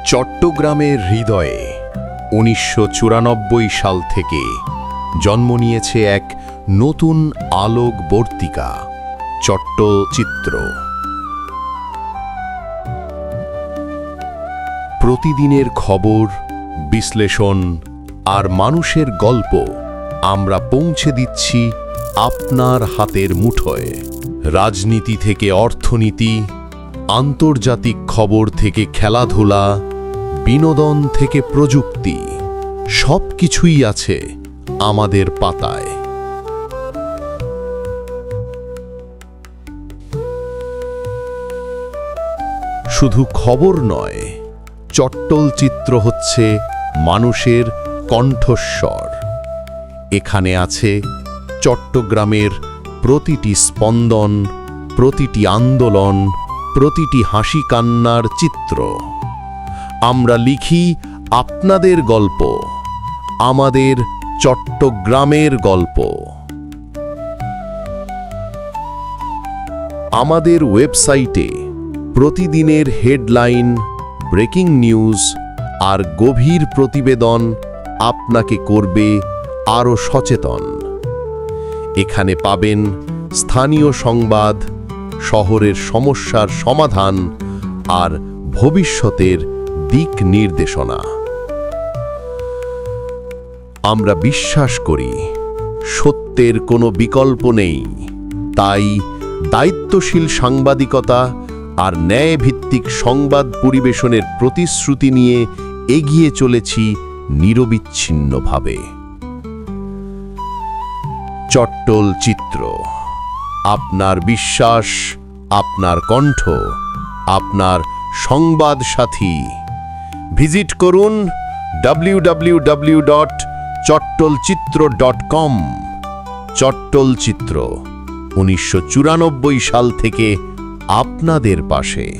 চট্টগ্রামের হৃদয়ে ১৯৯৪ সাল থেকে জন্ম নিয়েছে এক নতুন আলোকবর্তিকা চট্টচিত্র। প্রতিদিনের খবর, বিশ্লেষণ আর মানুষের গল্প আমরা পৌঁছে দিচ্ছি আপনার হাতের মুঠোয়। রাজনীতি থেকে অর্থনীতি, আন্তর্জাতিক খবর থেকে খেলাধুলা, বিনোদন থেকে প্রযুক্তি, সব কিছুই আছে আমাদের পাতায়। শুধু খবর নয়, চট্টচিত্র হচ্ছে মানুষের কণ্ঠস্বর। এখানে আছে চট্টগ্রামের প্রতিটি স্পন্দন, প্রতিটি আন্দোলন, প্রতিটি হাসি কান্নার চিত্র। আমরা লিখি আপনাদের গল্প, আমাদের চট্টগ্রামের গল্প। আমাদের ওয়েবসাইটে প্রতিদিনের হেডলাইন, ব্রেকিং নিউজ আর গভীর প্রতিবেদন আপনাকে করবে আরও সচেতন। এখানে পাবেন স্থানীয় সংবাদ, শহরের সমস্যার সমাধান আর ভবিষ্যতের দিক নির্দেশনা। আমরা বিশ্বাস করি সত্যের কোনো বিকল্প নেই, তাই দায়িত্বশীল সাংবাদিকতা আর ন্যায়ভিত্তিক সংবাদ পরিবেশনের প্রতিশ্রুতি নিয়ে এগিয়ে চলেছি নিরবিচ্ছিন্নভাবে। চট্টচিত্র, আপনার বিশ্বাস, আপনার কণ্ঠ, আপনার সংবাদ সাথী। ভিজিট করুন www.চট্টচিত্র.com। চট্টচিত্র ১৯৯৪ সাল থেকে আপনাদের পাশে।